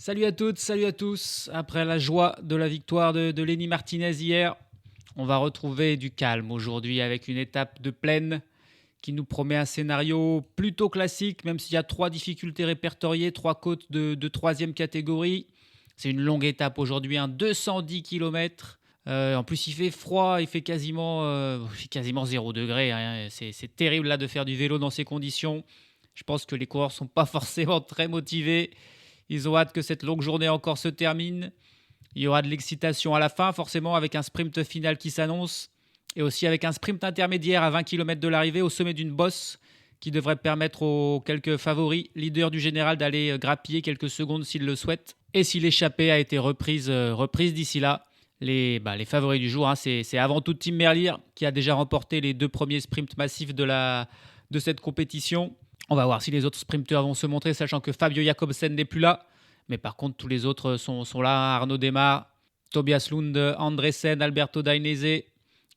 Salut à toutes, salut à tous. Après la joie de la victoire de Lenny Martinez hier, on va retrouver du calme aujourd'hui avec une étape de plaine qui nous promet un scénario plutôt classique, même s'il y a 3 difficultés répertoriées, 3 côtes de 3e catégorie. C'est une longue étape aujourd'hui, 210 km. En plus, il fait froid, il fait quasiment 0 degré. Hein. C'est terrible là de faire du vélo dans ces conditions. Je pense que les coureurs ne sont pas forcément très motivés. Ils ont hâte que cette longue journée encore se termine. Il y aura de l'excitation à la fin, forcément, avec un sprint final qui s'annonce. Et aussi avec un sprint intermédiaire à 20 km de l'arrivée au sommet d'une bosse qui devrait permettre aux quelques favoris leaders du général d'aller grappiller quelques secondes s'ils le souhaitent. Et si l'échappée a été reprise d'ici là, les favoris du jour, c'est avant tout Tim Merlier qui a déjà remporté les 2 premiers sprints massifs de cette compétition. On va voir si les autres sprinteurs vont se montrer, sachant que Fabio Jakobsen n'est plus là. Mais par contre, tous les autres sont là. Arnaud Démare, Tobias Lund, Andresen, Alberto Dainese,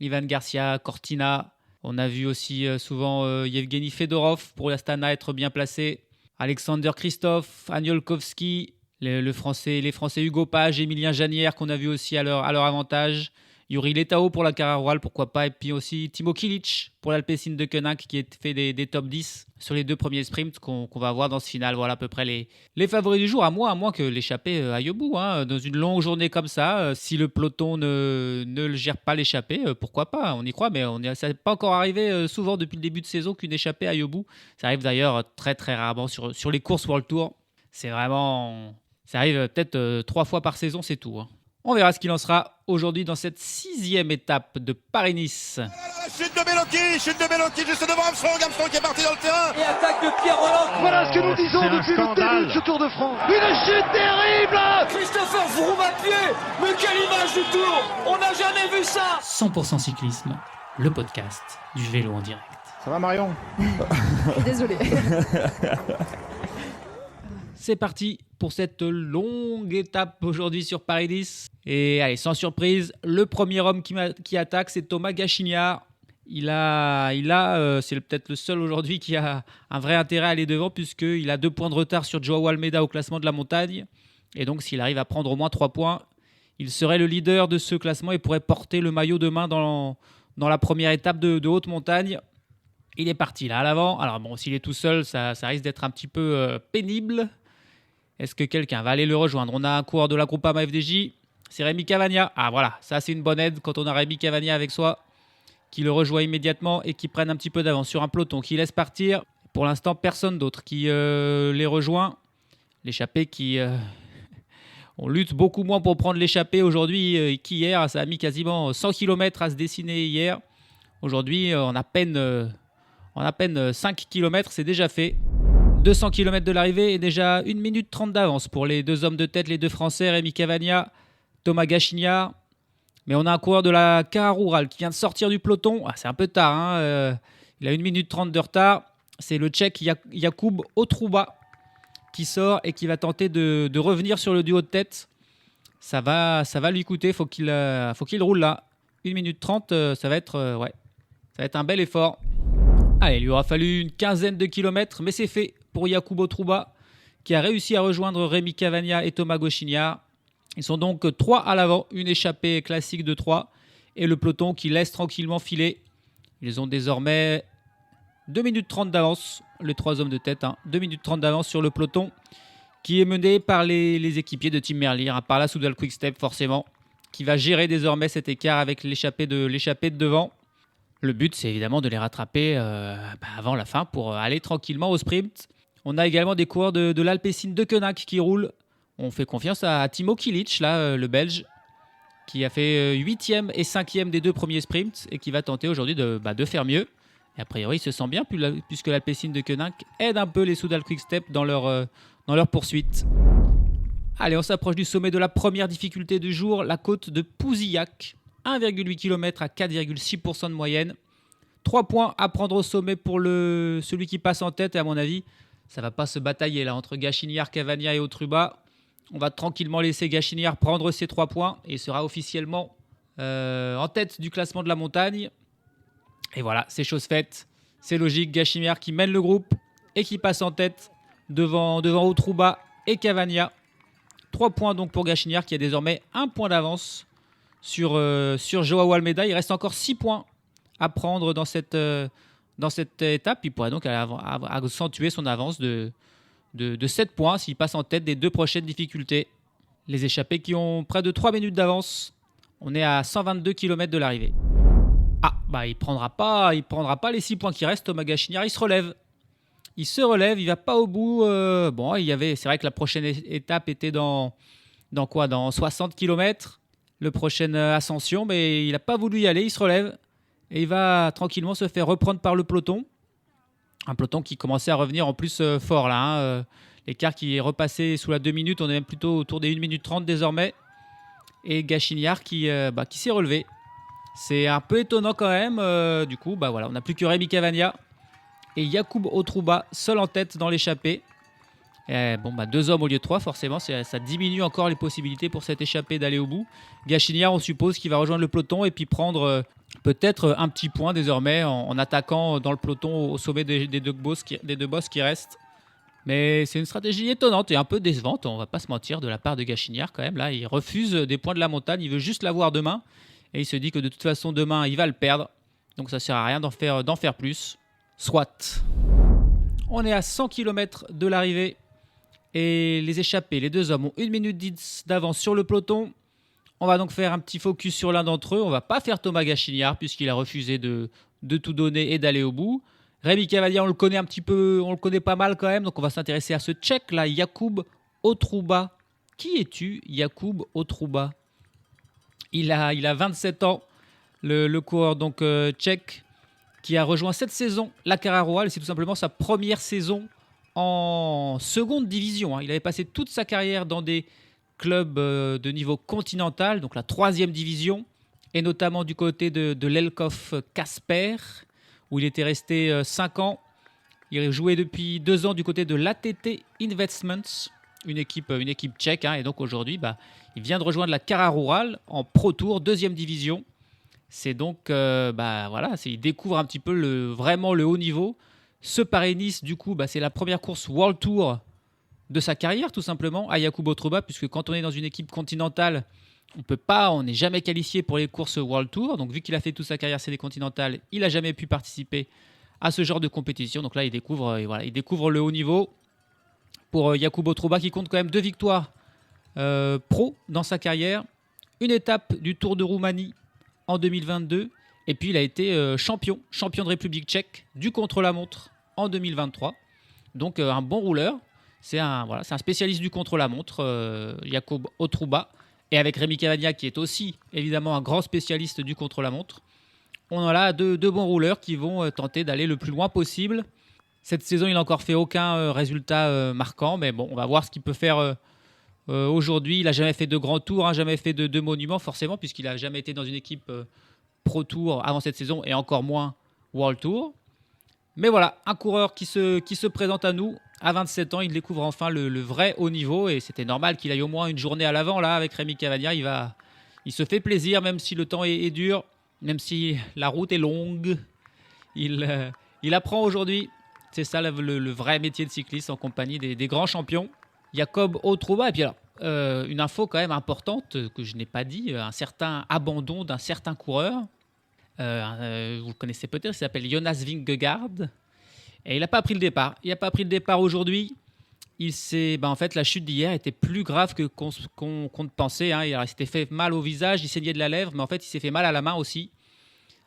Ivan Garcia, Cortina. On a vu aussi souvent Yevgeny Fedorov pour l'Astana être bien placé. Alexander Christophe, Aniolkowski, les Français Hugo Page, Emilien Janière qu'on a vu aussi à leur avantage. Yuri Letao pour la Cararural, pourquoi pas. Et puis aussi Timo Kilic pour l'Alpecin de Koenig qui a fait des top 10 sur les 2 premiers sprints qu'on va voir dans ce final. Voilà à peu près les favoris du jour, à moins que l'échappée aille au bout. Hein. Dans une longue journée comme ça, si le peloton ne le gère pas l'échappée, pourquoi pas. On y croit, mais ça n'est pas encore arrivé souvent depuis le début de saison qu'une échappée aille au bout. Ça arrive d'ailleurs très très rarement sur les courses World Tour. Ça arrive peut-être 3 fois par saison, c'est tout. Hein. On verra ce qu'il en sera aujourd'hui dans cette 6e étape de Paris-Nice. Chute de Bellocchi juste devant Armstrong qui est parti dans le terrain. Et attaque de Pierre Roland. Voilà ce que nous disons depuis le début de ce Tour de France. Une chute terrible. Christopher Froome à pied. Mais quelle image du Tour. On n'a jamais vu ça. 100% cyclisme, le podcast du vélo en direct. Ça va Marion? Désolé. C'est parti pour cette longue étape aujourd'hui sur Paris-Nice. Et allez, sans surprise, le premier homme qui attaque, c'est Thomas Gachinard. C'est peut-être le seul aujourd'hui qui a un vrai intérêt à aller devant puisqu'il a 2 points de retard sur Joao Almeida au classement de la montagne. Et donc, s'il arrive à prendre au moins 3 points, il serait le leader de ce classement et pourrait porter le maillot demain dans la première étape de haute montagne. Il est parti là à l'avant. Alors bon, s'il est tout seul, ça risque d'être un petit peu pénible. Est-ce que quelqu'un va aller le rejoindre? On a un coureur de la Groupama FDJ, c'est Rémi Cavagna. Ah voilà, ça c'est une bonne aide quand on a Rémi Cavagna avec soi, qui le rejoint immédiatement et qui prenne un petit peu d'avance sur un peloton, qui laisse partir. Pour l'instant, personne d'autre qui les rejoint. L'échappée qui... on lutte beaucoup moins pour prendre l'échappée aujourd'hui qu'hier. Ça a mis quasiment 100 km à se dessiner hier. Aujourd'hui, en à peine 5 km, c'est déjà fait. 200 km de l'arrivée et déjà 1 minute 30 d'avance pour les 2 hommes de tête, les 2 Français, Rémi Cavagna, Thomas Gachinard. Mais on a un coureur de la Cararural qui vient de sortir du peloton. Ah, c'est un peu tard. Hein. Il a 1 minute 30 de retard. C'est le Tchèque Jakub Otruba qui sort et qui va tenter de revenir sur le duo de tête. Ça va lui coûter. Faut qu'il roule là. 1 minute 30, ça va être un bel effort. Allez, il lui aura fallu une quinzaine de kilomètres, mais c'est fait pour Jakub Otruba, qui a réussi à rejoindre Rémi Cavagna et Thomas Gachinard. Ils sont donc 3 à l'avant, une échappée classique de 3, et le peloton qui laisse tranquillement filer. Ils ont désormais 2 minutes 30 d'avance, les 3 hommes de tête, 2 minutes 30 d'avance sur le peloton, qui est mené par les équipiers de Tim Merlier, par la Soudal Quick-Step forcément, qui va gérer désormais cet écart avec l'échappée de devant. Le but, c'est évidemment de les rattraper avant la fin pour aller tranquillement au sprint. On a également des coureurs de l'Alpecin de Koenig qui roulent. On fait confiance à Timo Kilic, là, le Belge, qui a fait 8e et 5e des 2 premiers sprints et qui va tenter aujourd'hui de faire mieux. Et a priori, il se sent bien puisque l'Alpecin de Koenig aide un peu les Soudal Quick-Step dans leur poursuite. Allez, on s'approche du sommet de la première difficulté du jour, la côte de Pouzillac. 1,8 km à 4,6% de moyenne. 3 points à prendre au sommet pour celui qui passe en tête. Et à mon avis, ça ne va pas se batailler là entre Gachinard, Cavagna et Otruba. On va tranquillement laisser Gachinard prendre ses 3 points et sera officiellement en tête du classement de la montagne. Et voilà, c'est chose faite. C'est logique, Gachinard qui mène le groupe et qui passe en tête devant Otruba et Cavagna. 3 points donc pour Gachiniar qui a désormais 1 point d'avance sur Joao Almeida. Il reste encore 6 points à prendre dans cette étape. Il pourrait donc accentuer son avance de 7 points s'il passe en tête des 2 prochaines difficultés. Les échappés qui ont près de 3 minutes d'avance. On est à 122 km de l'arrivée. Il prendra pas les 6 points qui restent. Thomas Gachiniar, il se relève. Il va pas au bout. C'est vrai que la prochaine étape était dans 60 km, le prochaine ascension, mais il n'a pas voulu y aller. Il se relève et il va tranquillement se faire reprendre par le peloton. Un peloton qui commençait à revenir en plus fort là. L'écart qui est repassé sous la 2 minutes, on est même plutôt autour des 1 minute 30 désormais. Et Gachiniar qui s'est relevé. C'est un peu étonnant quand même. On n'a plus que Rémi Cavagna et Yacoub Otrouba seul en tête dans l'échappée. 2 hommes au lieu de 3, forcément, ça diminue encore les possibilités pour cette échappée d'aller au bout. Gachiniar, on suppose qu'il va rejoindre le peloton et puis prendre peut-être un petit point désormais en attaquant dans le peloton au sommet des deux bosses qui restent. Mais c'est une stratégie étonnante et un peu décevante, on va pas se mentir, de la part de Gachiniar quand même. Là, il refuse des points de la montagne, il veut juste l'avoir demain. Et il se dit que de toute façon, demain, il va le perdre. Donc ça ne sert à rien d'en faire plus. Soit. On est à 100 km de l'arrivée. Et les échappés, les 2 hommes, ont 1 minute 10 d'avance sur le peloton. On va donc faire un petit focus sur l'un d'entre eux. On ne va pas faire Thomas Gachiniar puisqu'il a refusé de tout donner et d'aller au bout. Rémi Cavagna, on le connaît un petit peu, on le connaît pas mal quand même. Donc on va s'intéresser à ce Tchèque là, Yacoub Otrouba. Qui es-tu, Yacoub Otrouba ? Il a 27 ans, le coureur donc tchèque qui a rejoint cette saison la Carrera. C'est tout simplement sa première saison en seconde division. Il avait passé toute sa carrière dans des clubs de niveau continental, donc la 3e division, et notamment du côté de l'Elkhof Casper, où il était resté 5 ans. Il jouait depuis 2 ans du côté de l'ATT Investments, une équipe tchèque, et donc aujourd'hui, il vient de rejoindre la Carrera en Pro Tour, 2e division. C'est donc, il découvre un petit peu vraiment le haut niveau. Ce Paris-Nice, du coup, c'est la première course World Tour de sa carrière, tout simplement, à Yacoub Otrouba, puisque quand on est dans une équipe continentale, on n'est jamais qualifié pour les courses World Tour. Donc, vu qu'il a fait toute sa carrière CD continentale, il n'a jamais pu participer à ce genre de compétition. Donc là, il découvre le haut niveau. Pour Yacoub Otrouba qui compte quand même 2 victoires pro dans sa carrière. Une étape du Tour de Roumanie en 2022. Et puis il a été champion de République tchèque du contre-la-montre en 2023. Donc un bon rouleur. C'est un spécialiste du contre-la-montre, Yacoub Otrouba. Et avec Rémi Cavagna qui est aussi évidemment un grand spécialiste du contre-la-montre. On a là 2 bons rouleurs qui vont tenter d'aller le plus loin possible. Cette saison, il n'a encore fait aucun résultat marquant, mais bon, on va voir ce qu'il peut faire aujourd'hui. Il n'a jamais fait de grands tours, jamais fait de monuments, forcément, puisqu'il n'a jamais été dans une équipe Pro Tour avant cette saison, et encore moins World Tour. Mais voilà, un coureur qui se présente à nous. À 27 ans, il découvre enfin le vrai haut niveau, et c'était normal qu'il aille au moins une journée à l'avant. Là, avec Rémi Cavagna, il se fait plaisir, même si le temps est dur, même si la route est longue. Il apprend aujourd'hui. C'est ça le vrai métier de cycliste en compagnie des grands champions. Yacoub Otrouba. Et puis alors, une info quand même importante que je n'ai pas dit, un certain abandon d'un certain coureur. Vous le connaissez peut-être, il s'appelle Jonas Vingegaard. Et il n'a pas pris le départ. Il n'a pas pris le départ aujourd'hui. En fait, la chute d'hier était plus grave qu'on ne pensait. Il s'était fait mal au visage, il saignait de la lèvre, mais en fait, il s'est fait mal à la main aussi.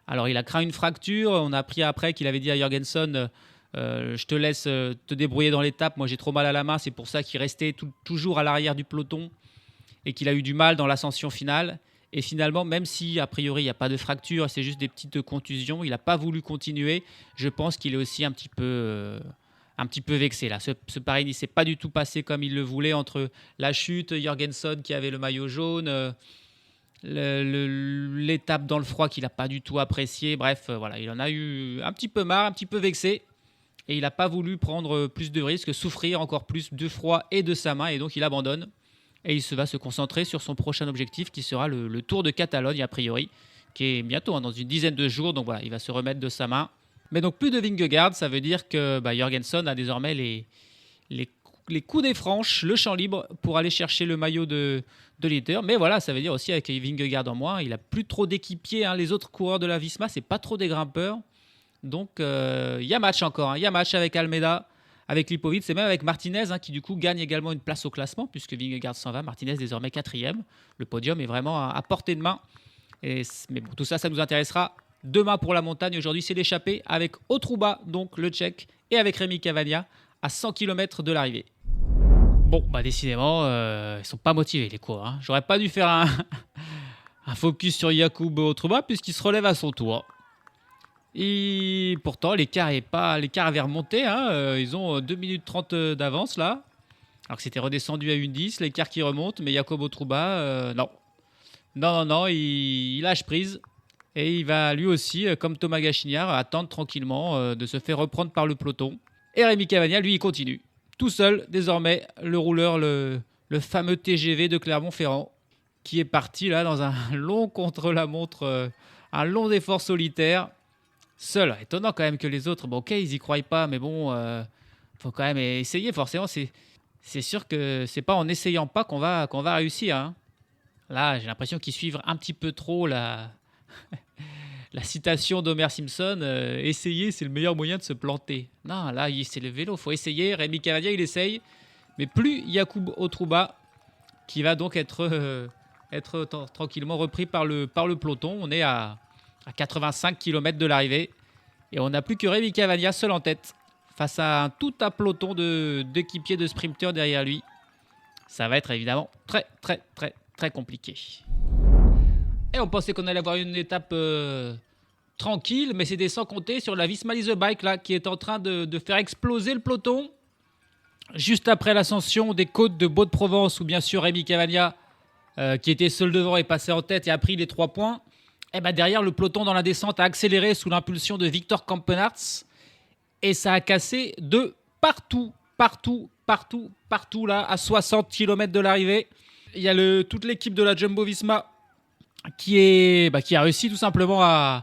Alors, il a craint une fracture. On a appris après qu'il avait dit à Jorgenson... je te laisse te débrouiller dans l'étape, moi j'ai trop mal à la main, c'est pour ça qu'il restait toujours à l'arrière du peloton et qu'il a eu du mal dans l'ascension finale. Et finalement, même si a priori il n'y a pas de fracture, c'est juste des petites contusions, il n'a pas voulu continuer. Je pense qu'il est aussi un petit peu vexé là. Ce Paris-Nice s'est pas du tout passé comme il le voulait, entre la chute, Jorgenson qui avait le maillot jaune, l'étape dans le froid qu'il n'a pas du tout apprécié. Bref, il en a eu un petit peu marre, un petit peu vexé. Et il n'a pas voulu prendre plus de risques, souffrir encore plus de froid et de sa main. Et donc, il abandonne. Et il va se concentrer sur son prochain objectif qui sera le Tour de Catalogne, a priori, qui est bientôt, dans une dizaine de jours. Donc voilà, il va se remettre de sa main. Mais donc, plus de Vingegaard, ça veut dire que Jorgenson a désormais les les coups des franches, le champ libre pour aller chercher le maillot de leader. Mais voilà, ça veut dire aussi avec Vingegaard en moins, il a plus trop d'équipiers. Les autres coureurs de la Visma, c'est pas trop des grimpeurs. Donc il y a match encore. Il y a match avec Almeida, avec Lipovic et même avec Martinez qui du coup gagne également une place au classement puisque Vingegaard s'en va. Martinez désormais 4e. Le podium est vraiment à portée de main. Mais bon, tout ça, ça nous intéressera demain pour la montagne. Aujourd'hui, c'est l'échappée avec Otruba, donc le Tchèque, et avec Rémi Cavagna à 100 km de l'arrivée. Bon, décidément, ils sont pas motivés les coureurs. J'aurais pas dû faire un focus sur Jakub Otruba puisqu'il se relève à son tour. Et pourtant, l'écart avait remonté. Ils ont 2 minutes 30 d'avance là. Alors que c'était redescendu à 1,10. L'écart qui remonte, mais Jakub Otruba, non. Non, il lâche prise. Et il va lui aussi, comme Thomas Gachignard, attendre tranquillement de se faire reprendre par le peloton. Et Rémi Cavagna, lui, il continue. Tout seul, désormais, le rouleur, le fameux TGV de Clermont-Ferrand, qui est parti là dans un long contre-la-montre, un long effort solitaire. Seul, étonnant quand même que les autres, ok, ils y croient pas, mais bon, faut quand même essayer. Forcément, c'est sûr que c'est pas en essayant pas qu'on va réussir. Là, j'ai l'impression qu'ils suivent un petit peu trop la citation d'Homer Simpson. Essayer, c'est le meilleur moyen de se planter. Non, là, c'est le vélo, faut essayer. Rémi Cavagna, il essaye, mais plus Jakub Otruba, qui va donc être tranquillement repris par le peloton. On est à 85 km de l'arrivée. Et on n'a plus que Rémi Cavagna seul en tête face à tout un peloton d'équipiers de sprinteurs derrière lui. Ça va être évidemment très, très, très, très compliqué. Et on pensait qu'on allait avoir une étape tranquille, mais c'était sans compter sur la Visma Lease Bike là, qui est en train de faire exploser le peloton. Juste après l'ascension des côtes de Baud-de-Provence, où bien sûr Rémi Cavagna, qui était seul devant, est passé en tête et a pris les 3 points. Et derrière, le peloton dans la descente a accéléré sous l'impulsion de Victor Campenaerts. Et ça a cassé de partout là, à 60 km de l'arrivée. Il y a toute l'équipe de la Jumbo-Visma qui a réussi tout simplement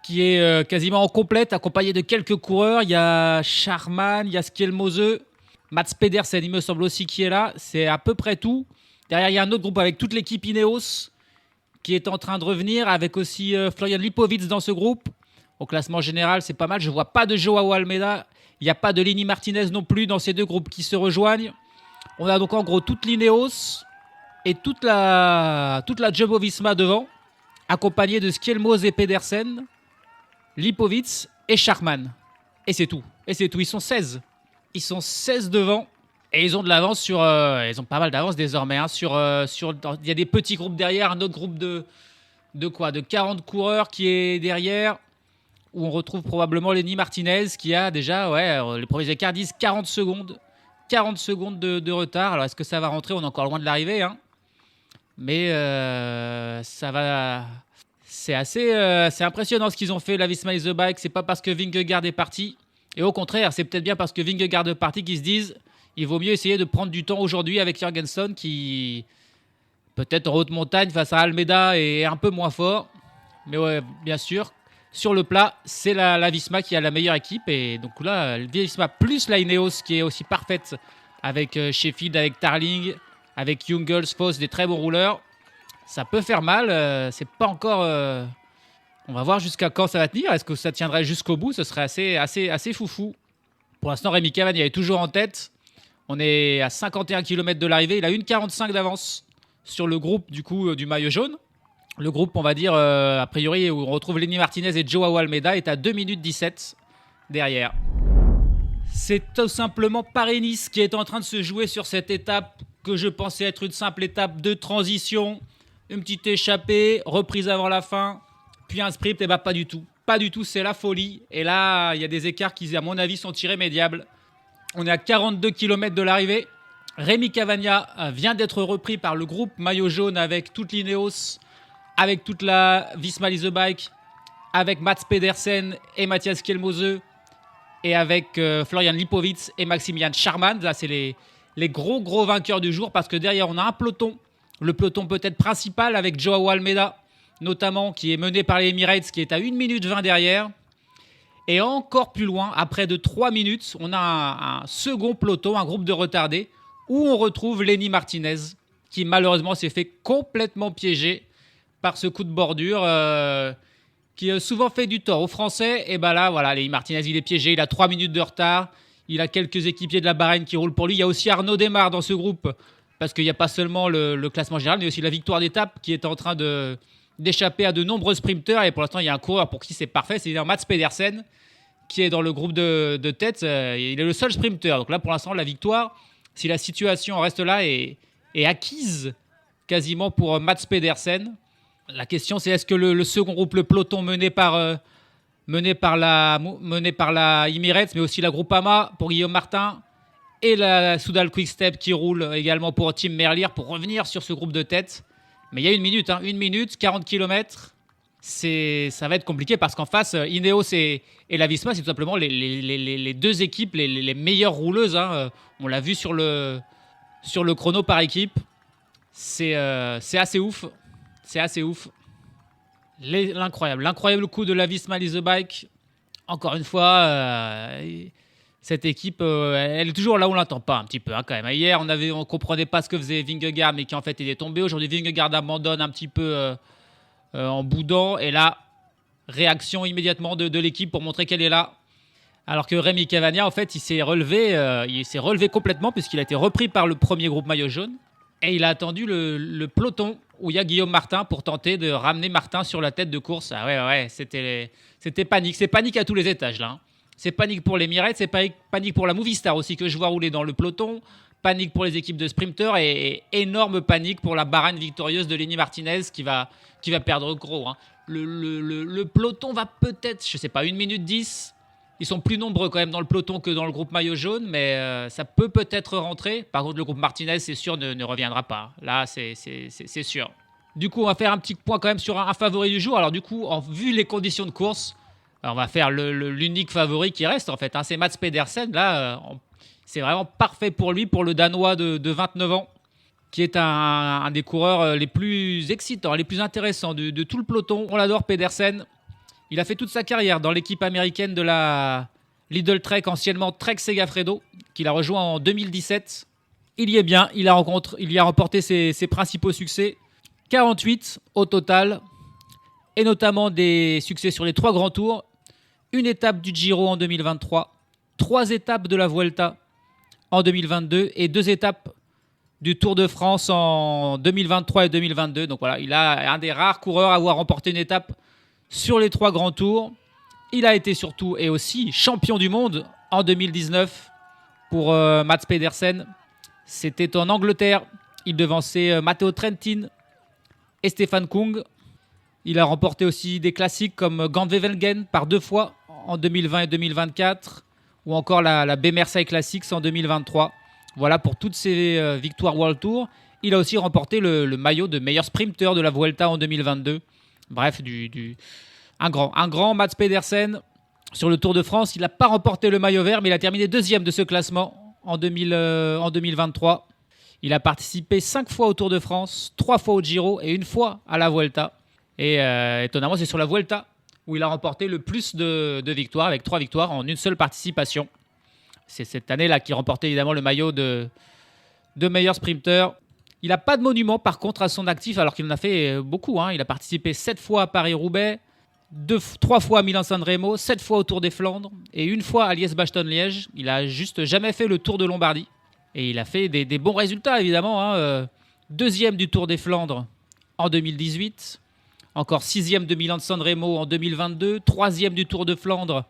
qui est quasiment en complète, accompagné de quelques coureurs. Il y a Charman, il y a Skjelmose, Mats Pedersen, il me semble aussi, qui est là. C'est à peu près tout. Derrière, il y a un autre groupe avec toute l'équipe Ineos qui est en train de revenir, avec aussi Florian Lipovic dans ce groupe. Au classement général, c'est pas mal. Je ne vois pas de Joao Almeida. Il n'y a pas de Lenny Martinez non plus dans ces deux groupes qui se rejoignent. On a donc en gros toute l'Ineos et toute la Jumbo-Visma devant, accompagnée de Skjelmose et Pedersen, Lipovic et Charman. Et c'est tout. Ils sont 16. Ils sont 16 devant. Et ils ont de l'avance ils ont pas mal d'avance désormais. Il y a des petits groupes derrière, un autre groupe de 40 coureurs qui est derrière, où on retrouve probablement Lenny Martinez qui a déjà, les premiers écarts disent 40 secondes. 40 secondes de retard. Alors est-ce que ça va rentrer? On est encore loin de l'arrivée. Mais ça va. C'est c'est impressionnant ce qu'ils ont fait, la Visma Lease Bike. C'est pas parce que Vingegaard est parti. Et au contraire, c'est peut-être bien parce que Vingegaard est parti qu'ils se disent il vaut mieux essayer de prendre du temps aujourd'hui avec Jorgensen qui, peut-être en haute montagne face à Almeida, est un peu moins fort. Mais ouais, bien sûr, sur le plat, c'est la Visma qui a la meilleure équipe. Et donc là, la Visma plus la Ineos qui est aussi parfaite avec Sheffield, avec Tarling, avec Jungels, Foss, des très bons rouleurs. Ça peut faire mal. C'est pas encore... On va voir jusqu'à quand ça va tenir. Est-ce que ça tiendrait jusqu'au bout? Ce serait assez foufou. Pour l'instant, Rémi Cavagna est toujours en tête. On est à 51 km de l'arrivée. Il a 1,45 d'avance sur le groupe du maillot jaune. Le groupe, on va dire, a priori, où on retrouve Lenny Martinez et Joao Almeida, est à 2 minutes 17 derrière. C'est tout simplement Paris-Nice qui est en train de se jouer sur cette étape que je pensais être une simple étape de transition. Une petite échappée, reprise avant la fin, puis un sprint. Et pas du tout. Pas du tout, c'est la folie. Et là, il y a des écarts qui, à mon avis, sont irrémédiables. On est à 42 km de l'arrivée. Rémi Cavagna vient d'être repris par le groupe maillot jaune avec toute l'Ineos, avec toute la Visma Lease Bike, avec Mats Pedersen et Matthias Skjelmose, et avec Florian Lipovic et Maximilian Charman. Là, c'est les gros vainqueurs du jour, parce que derrière, on a un peloton. Le peloton peut-être principal avec Joao Almeida, notamment, qui est mené par les Emirates, qui est à 1 minute 20 derrière. Et encore plus loin, après de 3 minutes, on a un second peloton, un groupe de retardés, où on retrouve Lenny Martinez, qui malheureusement s'est fait complètement piéger par ce coup de bordure qui a souvent fait du tort aux Français. Et ben là, voilà, Lenny Martinez, il est piégé, il a 3 minutes de retard, il a quelques équipiers de la Bahreïn qui roulent pour lui. Il y a aussi Arnaud Démare dans ce groupe, parce qu'il n'y a pas seulement le classement général, mais aussi la victoire d'étape qui est en train d'échapper à de nombreux sprinteurs. Et pour l'instant, il y a un coureur pour qui c'est parfait, c'est Mats Pedersen, qui est dans le groupe de tête. Il est le seul sprinter. Donc là, pour l'instant, la victoire, si la situation reste là, est acquise quasiment pour Mats Pedersen. La question, c'est est-ce que le second groupe, le peloton mené par la Emirates, mais aussi la Groupama pour Guillaume Martin, et la Soudal Quick-Step qui roule également pour Tim Merlier, pour revenir sur ce groupe de tête. Mais il y a 1 minute, 1 minute, 40 km. Ça va être compliqué parce qu'en face, Ineos et la Visma, c'est tout simplement les deux équipes les meilleures rouleuses. On l'a vu sur le chrono par équipe. C'est assez ouf. C'est assez ouf. L'incroyable coup de la Visma Lease the Bike. Encore une fois, cette équipe, elle est toujours là où on l'entend pas un petit peu quand même. Hier, on comprenait pas ce que faisait Vingegaard, mais qui en fait il est tombé. Aujourd'hui, Vingegaard abandonne un petit peu en boudant. Et là, réaction immédiatement de l'équipe pour montrer qu'elle est là. Alors que Rémi Cavagna, en fait, il s'est relevé complètement puisqu'il a été repris par le premier groupe maillot jaune. Et il a attendu le peloton où il y a Guillaume Martin pour tenter de ramener Martin sur la tête de course. Ah ouais, c'était panique. C'est panique à tous les étages là. C'est panique pour les Emirates, c'est panique pour la Movistar aussi que je vois rouler dans le peloton. Panique pour les équipes de sprinteurs et énorme panique pour la Bahreïn victorieuse de Lenny Martinez qui va perdre gros. Le peloton va peut-être, je sais pas, 1 minute 10. Ils sont plus nombreux quand même dans le peloton que dans le groupe maillot jaune, mais ça peut-être rentrer. Par contre, le groupe Martinez, c'est sûr, ne reviendra pas. Là, c'est sûr. Du coup, on va faire un petit point quand même sur un favori du jour. Alors du coup, vu les conditions de course, on va faire l'unique favori qui reste en fait. C'est Mats Pedersen. Là, c'est vraiment parfait pour lui, pour le Danois de 29 ans, qui est un des coureurs les plus excitants, les plus intéressants de tout le peloton. On l'adore, Pedersen. Il a fait toute sa carrière dans l'équipe américaine de la Lidl Trek, anciennement Trek Segafredo, qu'il a rejoint en 2017. Il y est bien, il a remporté ses principaux succès. 48 au total, et notamment des succès sur les 3 grands tours. 1 étape du Giro en 2023, 3 étapes de la Vuelta en 2022 et 2 étapes du Tour de France en 2023 et 2022. Donc voilà, il a un des rares coureurs à avoir remporté une étape sur les 3 grands tours. Il a été surtout et aussi champion du monde en 2019 pour Mats Pedersen. C'était en Angleterre. Il devançait Matteo Trentin et Stefan Kung. Il a remporté aussi des classiques comme Gand-Wevelgem par 2 fois en 2020 et 2024, ou encore la B-Mersailles Classics en 2023. Voilà pour toutes ses victoires World Tour. Il a aussi remporté le maillot de meilleur sprinter de la Vuelta en 2022. Bref, un grand Mats Pedersen. Sur le Tour de France, il n'a pas remporté le maillot vert, mais il a terminé 2e de ce classement en 2023. Il a participé 5 fois au Tour de France, 3 fois au Giro et 1 fois à la Vuelta. Et étonnamment, c'est sur la Vuelta où il a remporté le plus de victoires, avec 3 victoires en une seule participation. C'est cette année-là qu'il remportait évidemment le maillot de meilleur sprinter. Il n'a pas de monument par contre à son actif, alors qu'il en a fait beaucoup. Il a participé 7 fois à Paris-Roubaix, 3 fois à Milan-San Remo, 7 fois au Tour des Flandres et 1 fois à Liège-Bastogne-Liège. Il a juste jamais fait le Tour de Lombardie. Et il a fait des bons résultats évidemment. 2e du Tour des Flandres en 2018. Encore 6e de Milan-San Remo en 2022, 3e du Tour de Flandre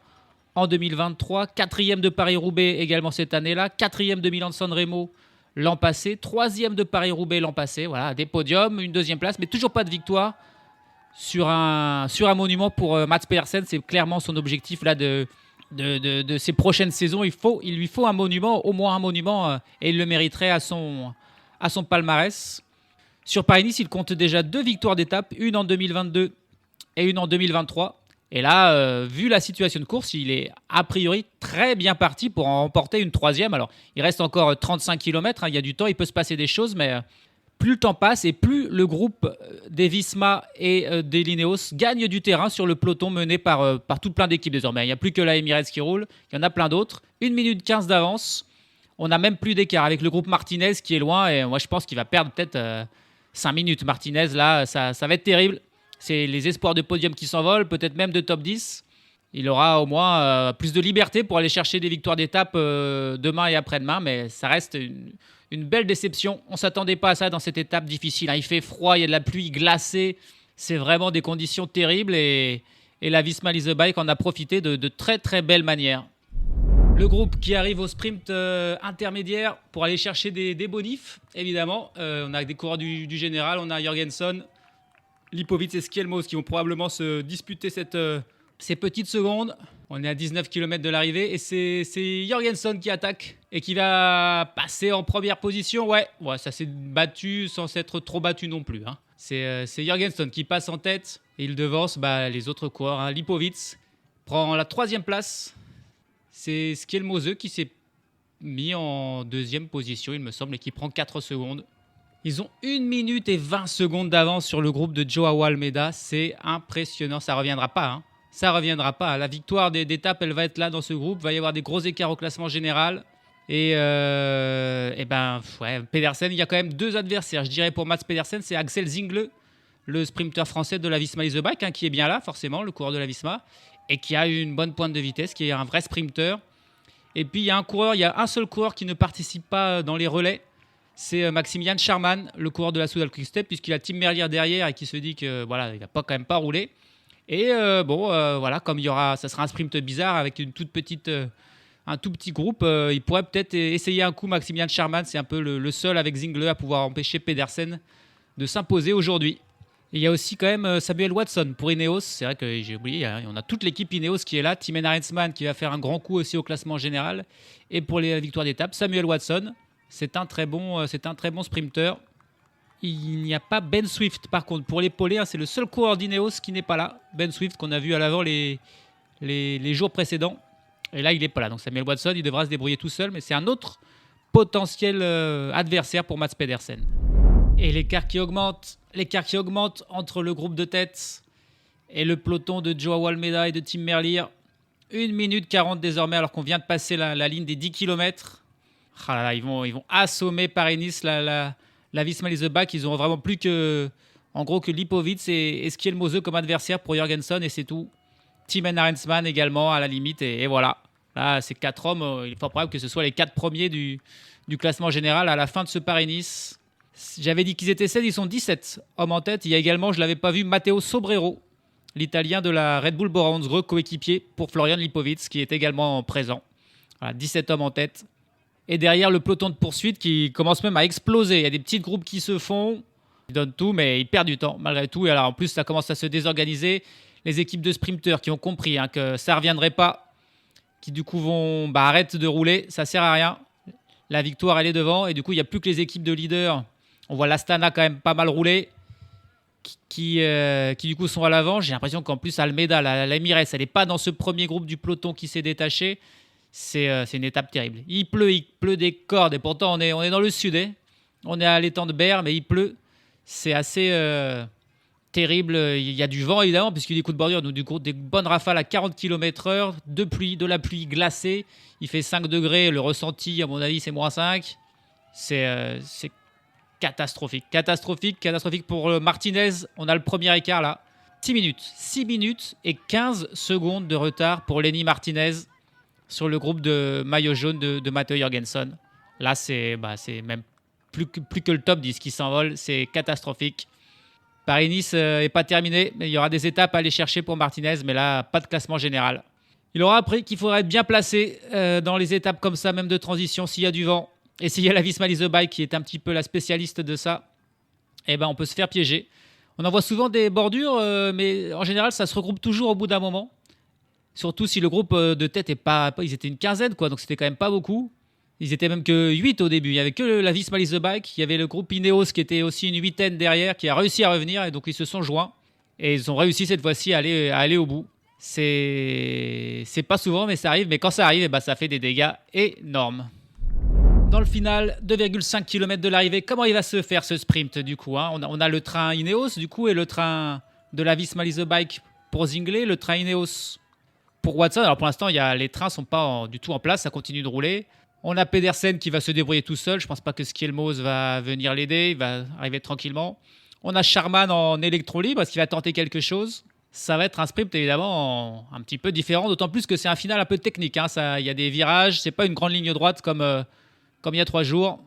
en 2023, 4e de Paris-Roubaix également cette année-là, 4e de Milan-San Remo l'an passé, 3e de Paris-Roubaix l'an passé. Voilà, des podiums, une 2e place, mais toujours pas de victoire sur un monument pour Mats Pedersen. C'est clairement son objectif là de ces prochaines saisons. Il lui faut un monument, au moins un monument, et il le mériterait à son palmarès. Sur Paris-Nice, il compte déjà 2 victoires d'étape, une en 2022 et une en 2023. Et là, vu la situation de course, il est a priori très bien parti pour en remporter une 3e. Alors, il reste encore 35 km, il y a du temps, il peut se passer des choses, mais plus le temps passe et plus le groupe des Visma et des Lineos gagne du terrain sur le peloton mené par tout plein d'équipes désormais. Il n'y a plus que la Emirates qui roule, il y en a plein d'autres. 1 minute 15 d'avance. On n'a même plus d'écart avec le groupe Martinez qui est loin. Et moi, je pense qu'il va perdre peut-être 5 minutes. Martinez, là, ça va être terrible. C'est les espoirs de podium qui s'envolent, peut-être même de top 10. Il aura au moins plus de liberté pour aller chercher des victoires d'étape demain et après-demain. Mais ça reste une belle déception. On ne s'attendait pas à ça dans cette étape difficile. Il fait froid, il y a de la pluie glacée. C'est vraiment des conditions terribles. Et la Visma Lease a Bike en a profité de très très belle manière. Le groupe qui arrive au sprint intermédiaire pour aller chercher des bonifs, évidemment. On a des coureurs du général, on a Jorgenson, Lipovic et Skelmos qui vont probablement se disputer ces petites secondes. On est à 19 km de l'arrivée et c'est Jorgenson qui attaque et qui va passer en première position. Ouais, ça s'est battu sans s'être trop battu non plus. Hein. C'est Jorgenson qui passe en tête et il devance les autres coureurs. Hein. Lipovic prend la 3e place. C'est Skelmose qui s'est mis en 2e position, il me semble, et qui prend 4 secondes. Ils ont 1 minute et 20 secondes d'avance sur le groupe de Joao Almeida. C'est impressionnant. Ça ne reviendra pas. Hein. Ça ne reviendra pas. La victoire d'étape, elle va être là dans ce groupe. Il va y avoir des gros écarts au classement général. Pedersen, il y a quand même 2 adversaires. Je dirais pour Mats Pedersen, c'est Axel Zingle, le sprinter français de la Visma Lease a Bike, qui est bien là, forcément, le coureur de la Visma. Et qui a une bonne pointe de vitesse, qui est un vrai sprinter. Et puis il y a un seul coureur qui ne participe pas dans les relais, c'est Maximilian Charman, le coureur de la Soudal Quick-Step, puisqu'il a Tim Merlier derrière et qui se dit que il va quand même pas rouler. Et comme ça sera un sprint bizarre avec un tout petit groupe, il pourrait peut-être essayer un coup Maximilian Charman. C'est un peu le seul avec Zingle à pouvoir empêcher Pedersen de s'imposer aujourd'hui. Et il y a aussi quand même Samuel Watson pour Ineos. C'est vrai que j'ai oublié, on a toute l'équipe Ineos qui est là. Timen Arensman qui va faire un grand coup aussi au classement général. Et pour les victoires d'étape, Samuel Watson, c'est un très bon sprinter. Il n'y a pas Ben Swift par contre pour l'épauler. C'est le seul coureur d'Ineos qui n'est pas là. Ben Swift qu'on a vu à l'avant les jours précédents. Et là, il n'est pas là. Donc Samuel Watson, il devra se débrouiller tout seul. Mais c'est un autre potentiel adversaire pour Mats Pedersen. Et l'écart qui augmente entre le groupe de tête et le peloton de Joao Almeida et de Tim Merlier. 1 minute 40 désormais alors qu'on vient de passer la ligne des 10 km. Ils vont assommer Paris-Nice, la Visma Lease a Bike. Ils n'ont vraiment plus que Lipovic et Skelmose comme adversaire pour Jorgenson et c'est tout. Timen Arensman également à la limite et voilà. Là, c'est 4 hommes. Il est fort probable que ce soit les 4 premiers du classement général à la fin de ce Paris-Nice. J'avais dit qu'ils étaient 16, ils sont 17 hommes en tête. Il y a également, je ne l'avais pas vu, Matteo Sobrero, l'Italien de la Red Bull Bora Hansgrohe, coéquipier pour Florian Lipovic, qui est également présent. Voilà, 17 hommes en tête. Et derrière, le peloton de poursuite qui commence même à exploser. Il y a des petits groupes qui se font. Ils donnent tout, mais ils perdent du temps malgré tout. Et alors, en plus, ça commence à se désorganiser. Les équipes de sprinteurs qui ont compris que ça ne reviendrait pas, qui du coup vont arrêtent de rouler. Ça ne sert à rien. La victoire, elle est devant. Et du coup, il n'y a plus que les équipes de leaders. On voit l'Astana quand même pas mal rouler, qui du coup sont à l'avant. J'ai l'impression qu'en plus Almeida, la Emirates, elle n'est pas dans ce premier groupe du peloton qui s'est détaché. C'est une étape terrible. Il pleut des cordes et pourtant on est dans le sud. On est à l'étang de Berre, mais il pleut. C'est assez terrible. Il y a du vent évidemment, puisqu'il y a des coups de bordure, donc du coup des bonnes rafales à 40 km/h, de la pluie glacée. Il fait 5 degrés, le ressenti à mon avis c'est -5. C'est catastrophique pour Martinez. On a le premier écart là. 6 minutes et 15 secondes de retard pour Lenny Martinez sur le groupe de maillot jaune de Matteo Jorgenson. Là, c'est même plus que le top 10 qui s'envole. C'est catastrophique. Paris-Nice n'est pas terminé, mais il y aura des étapes à aller chercher pour Martinez, mais là, pas de classement général. Il aura appris qu'il faudrait être bien placé dans les étapes comme ça, même de transition, s'il y a du vent. Et s'il y a la Visma Lease a Bike qui est un petit peu la spécialiste de ça, on peut se faire piéger. On en voit souvent des bordures, mais en général, ça se regroupe toujours au bout d'un moment. Surtout si le groupe de tête est pas... Ils étaient une quinzaine, donc c'était quand même pas beaucoup. Ils étaient même que 8 au début. Il n'y avait que la Visma Lease a Bike. Il y avait le groupe Ineos qui était aussi une 8aine derrière, qui a réussi à revenir. Et donc, ils se sont joints. Et ils ont réussi cette fois-ci à aller au bout. C'est pas souvent, mais ça arrive. Mais quand ça arrive, ça fait des dégâts énormes. Dans le final, 2,5 km de l'arrivée. Comment il va se faire ce sprint du coup, hein? On a le train Ineos du coup et le train de la Visma Lease Bike pour Zinglé, le train Ineos pour Watson. Alors pour l'instant, les trains ne sont pas du tout en place, ça continue de rouler. On a Pedersen qui va se débrouiller tout seul. Je ne pense pas que Skelmos va venir l'aider, il va arriver tranquillement. On a Charman en électron libre, est-ce qu'il va tenter quelque chose? Ça va être un sprint évidemment un petit peu différent, d'autant plus que c'est un final un peu technique, hein. Il y a des virages, c'est pas une grande ligne droite comme il y a 3 jours.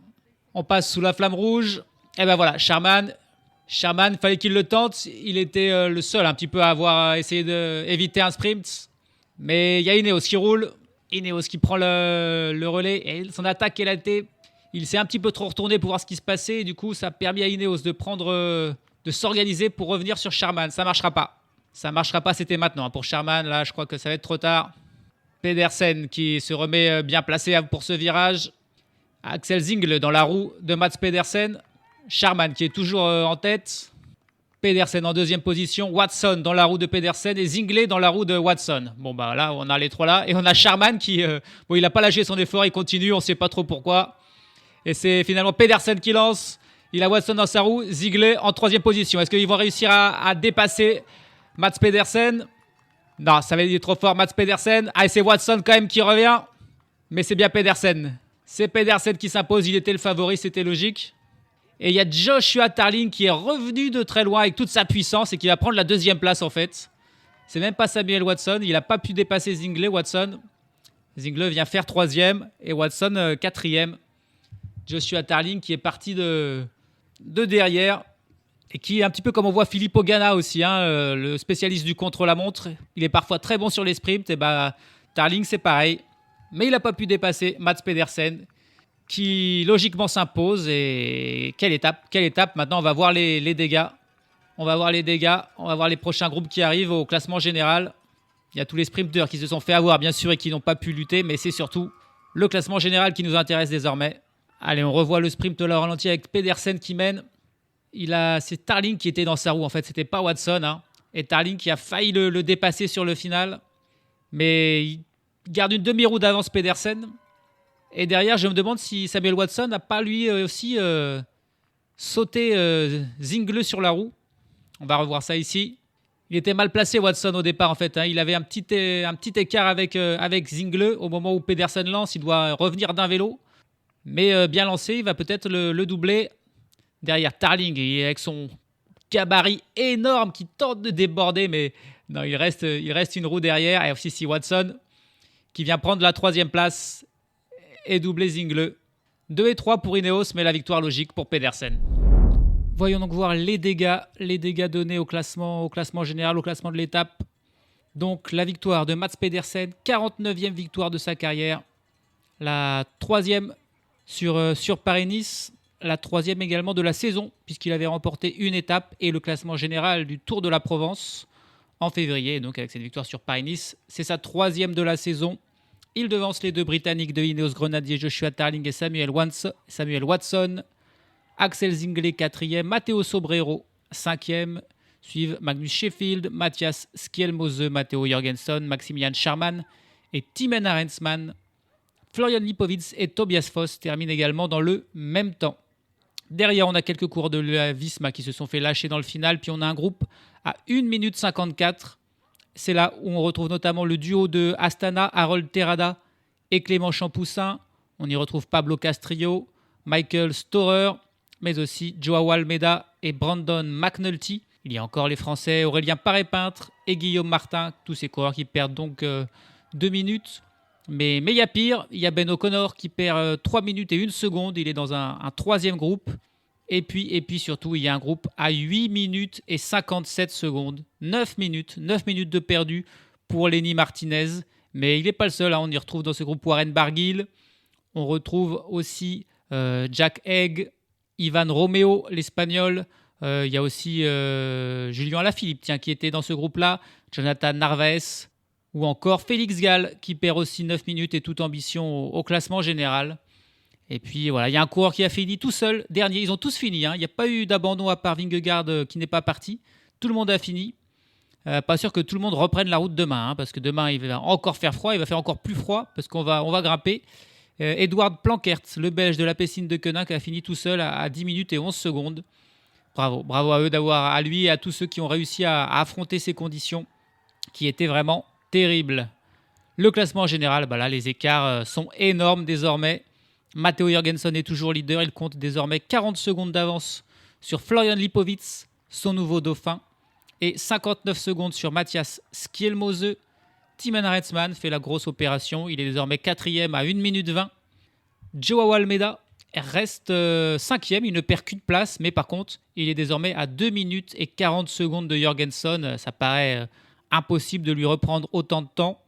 On passe sous la flamme rouge. Et ben voilà, Charman, fallait qu'il le tente. Il était le seul un petit peu à avoir essayé d'éviter un sprint. Mais il y a Ineos qui roule. Ineos qui prend le relais. Et son attaque, il s'est un petit peu trop retourné pour voir ce qui se passait. Et du coup, ça a permis à Ineos de s'organiser pour revenir sur Charman. Ça marchera pas. C'était maintenant. Pour Charman, là, je crois que ça va être trop tard. Pedersen qui se remet bien placé pour ce virage. Axel Zingle dans la roue de Mats Pedersen. Charman qui est toujours en tête. Pedersen en deuxième position. Watson dans la roue de Pedersen et Zingle dans la roue de Watson. Bon, bah là, on a les trois là. Et on a Charman qui, il n'a pas lâché son effort, il continue, on ne sait pas trop pourquoi. Et c'est finalement Pedersen qui lance. Il a Watson dans sa roue. Zingle en troisième position. Est-ce qu'ils vont réussir à dépasser Mats Pedersen? Non, ça va être trop fort, Mats Pedersen. Ah, et c'est Watson quand même qui revient. Mais c'est bien Pedersen. C'est Pedersen qui s'impose, il était le favori, c'était logique. Et il y a Joshua Tarling qui est revenu de très loin avec toute sa puissance et qui va prendre la deuxième place en fait. C'est même pas Samuel Watson, il n'a pas pu dépasser Zingle, Watson. Zingle vient faire troisième et Watson quatrième. Joshua Tarling qui est parti de derrière et qui est un petit peu comme on voit Filippo Ganna aussi, hein, le spécialiste du contre-la-montre. Il est parfois très bon sur les sprints, et Tarling c'est pareil. Mais il n'a pas pu dépasser Mats Pedersen qui logiquement s'impose. Et quelle étape. Maintenant on va voir les dégâts. On va voir les prochains groupes qui arrivent au classement général. Il y a tous les sprinteurs qui se sont fait avoir bien sûr et qui n'ont pas pu lutter, mais c'est surtout le classement général qui nous intéresse désormais. Allez, on revoit le sprint là au ralenti avec Pedersen qui mène. C'est Tarling qui était dans sa roue en fait, c'était pas Watson, hein. Et Tarling qui a failli le dépasser sur le final. Mais il garde une demi-roue d'avance Pedersen. Et derrière, je me demande si Samuel Watson n'a pas lui aussi sauté Zingle sur la roue. On va revoir ça ici. Il était mal placé Watson au départ en fait, hein. Il avait un petit écart avec Zingle au moment où Pedersen lance. Il doit revenir d'un vélo. Mais bien lancé, il va peut-être le doubler. Derrière Tarling, avec son gabarit énorme qui tente de déborder. Mais non, il reste une roue derrière. Et aussi Watson qui vient prendre la troisième place et doubler Zingle. 2 et 3 pour Ineos, mais la victoire logique pour Pedersen. Voyons donc voir les dégâts donnés au classement général, au classement de l'étape. Donc la victoire de Mats Pedersen, 49e victoire de sa carrière. La 3e sur Paris-Nice. La 3e également de la saison, puisqu'il avait remporté une étape et le classement général du Tour de la Provence en février. Donc avec cette victoire sur Paris-Nice, c'est sa 3e de la saison. Il devance les deux Britanniques de Ineos Grenadier, Joshua Tarling et Samuel Watson. Axel Zingle 4e, Matteo Sobrero 5e. Suivent Magnus Sheffield, Matthias Skjelmose, Matteo Jorgensen, Maximilian Charman et Timen Arensman. Florian Lipovitz et Tobias Foss terminent également dans le même temps. Derrière, on a quelques coureurs de la Visma qui se sont fait lâcher dans le final. Puis on a un groupe à 1 minute 54. C'est là où on retrouve notamment le duo de Astana, Harold Terrada et Clément Champoussin. On y retrouve Pablo Castrillo, Michael Storer, mais aussi Joao Almeida et Brandon McNulty. Il y a encore les Français Aurélien Paré-Peintre et Guillaume Martin. Tous ces coureurs qui perdent donc 2 minutes. Mais il y a pire, il y a Ben O'Connor qui perd 3 minutes et 1 seconde. Il est dans un troisième groupe. Et puis surtout, il y a un groupe à 8 minutes et 57 secondes. 9 minutes de perdu pour Lenny Martinez. Mais il n'est pas le seul, hein. On y retrouve dans ce groupe Warren Barguil. On retrouve aussi Jack Haig, Ivan Romeo, l'Espagnol. Il y a aussi Julien Alaphilippe qui était dans ce groupe-là. Jonathan Narvaez. Ou encore Félix Gall qui perd aussi 9 minutes et toute ambition au classement général. Et puis voilà, il y a un coureur qui a fini tout seul, dernier. Ils ont tous fini, hein. Il n'y a pas eu d'abandon à part Vingegaard qui n'est pas parti. Tout le monde a fini. Pas sûr que tout le monde reprenne la route demain, hein, parce que demain il va encore faire froid, il va faire encore plus froid parce qu'on va grimper. Edward Plankert, le Belge de la Pessine de Koninck, a fini tout seul à 10 minutes et 11 secondes. Bravo à eux à lui et à tous ceux qui ont réussi à affronter ces conditions qui étaient vraiment terribles. Le classement général, là, les écarts sont énormes désormais. Matteo Jorgensen est toujours leader. Il compte désormais 40 secondes d'avance sur Florian Lipowitz, son nouveau dauphin, et 59 secondes sur Matthias Skjelmose. Timon Arensman fait la grosse opération. Il est désormais 4e à 1 minute 20. Joao Almeida reste 5e. Il ne perd qu'une place, mais par contre, il est désormais à 2 minutes et 40 secondes de Jorgensen. Ça paraît impossible de lui reprendre autant de temps.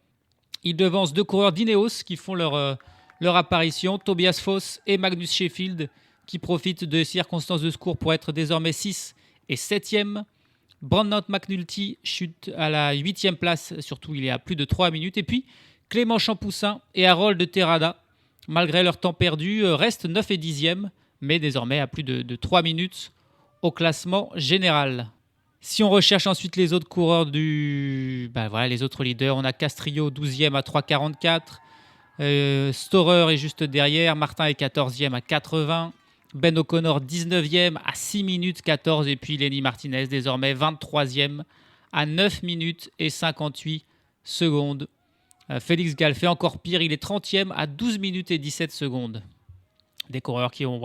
Il devance 2 coureurs d'Ineos qui font leur apparition, Tobias Foss et Magnus Sheffield, qui profitent de circonstances de secours pour être désormais 6 et 7e. Brandon McNulty chute à la 8e place, surtout il est à plus de 3 minutes. Et puis Clément Champoussin et Harold Terrada, malgré leur temps perdu, restent 9 et 10e, mais désormais à plus de 3 minutes au classement général. Si on recherche ensuite les autres coureurs les autres leaders, on a Castrillo 12e à 3,44. Storer est juste derrière. Martin est 14e à 80. Ben O'Connor 19e à 6 minutes 14. Et puis Lenny Martinez désormais 23e à 9 minutes et 58 secondes. Félix Gall fait encore pire. Il est 30e à 12 minutes et 17 secondes. Des coureurs qui ont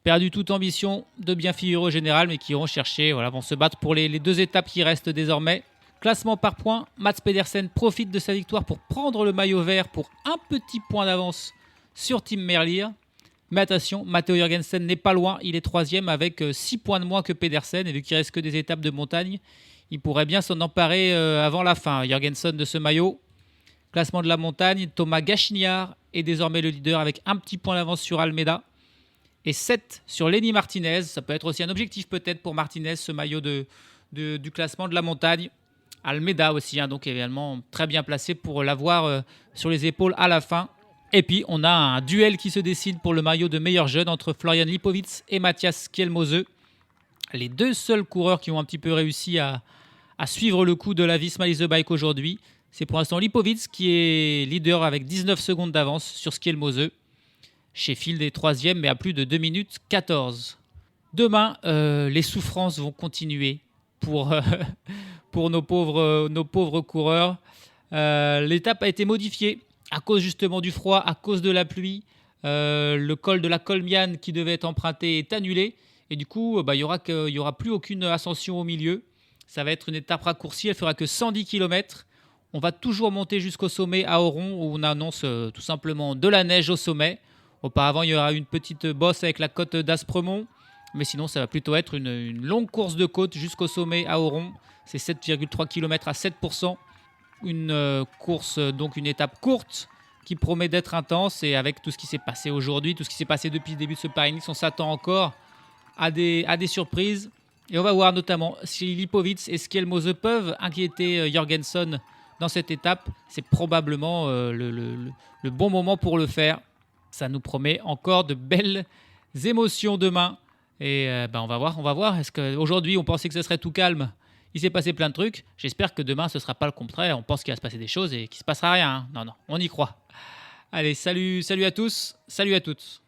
perdu toute ambition de bien figurer au général, mais qui vont se battre pour les 2 étapes qui restent désormais. Classement par points, Mats Pedersen profite de sa victoire pour prendre le maillot vert pour un petit point d'avance sur Tim Merlier. Mais attention, Matteo Jorgensen n'est pas loin, il est 3e avec 6 points de moins que Pedersen, et vu qu'il ne reste que des étapes de montagne, il pourrait bien s'en emparer avant la fin, Jorgensen, de ce maillot. Classement de la montagne, Thomas Gachignard est désormais le leader avec un petit point d'avance sur Almeida. Et 7 sur Lenny Martinez. Ça peut être aussi un objectif peut-être pour Martinez, ce maillot du classement de la montagne. Almeida aussi, donc également très bien placé pour l'avoir sur les épaules à la fin. Et puis on a un duel qui se dessine pour le maillot de meilleur jeune entre Florian Lipowitz et Matthias Skjelmose. Les 2 seuls coureurs qui ont un petit peu réussi à suivre le coup de la Visma Lease the Bike aujourd'hui. C'est pour l'instant Lipowitz qui est leader avec 19 secondes d'avance sur Skjelmose. Sheffield est 3e, mais à plus de 2 minutes 14. Demain, les souffrances vont continuer pour nos pauvres coureurs. L'étape a été modifiée à cause justement du froid, à cause de la pluie. Le col de la Colmiane qui devait être emprunté est annulé. Et du coup, il y aura plus aucune ascension au milieu. Ça va être une étape raccourcie, elle fera que 110 km. On va toujours monter jusqu'au sommet à Oron, où on annonce tout simplement de la neige au sommet. Auparavant, il y aura une petite bosse avec la côte d'Aspremont. Mais sinon, ça va plutôt être une longue course de côte jusqu'au sommet à Oron. C'est 7,3 km à 7%. Une course, donc une étape courte qui promet d'être intense. Et avec tout ce qui s'est passé aujourd'hui, tout ce qui s'est passé depuis le début de ce Paris-Nice, on s'attend encore à des surprises. Et on va voir notamment si Lipowitz et Skjelmose peuvent inquiéter Jorgensen dans cette étape. C'est probablement le bon moment pour le faire. Ça nous promet encore de belles émotions demain. Et on va voir. Est-ce qu'aujourd'hui, on pensait que ce serait tout calme? Il s'est passé plein de trucs. J'espère que demain, ce ne sera pas le contraire. On pense qu'il va se passer des choses et qu'il ne se passera rien. Non, on y croit. Allez, salut à tous. Salut à toutes.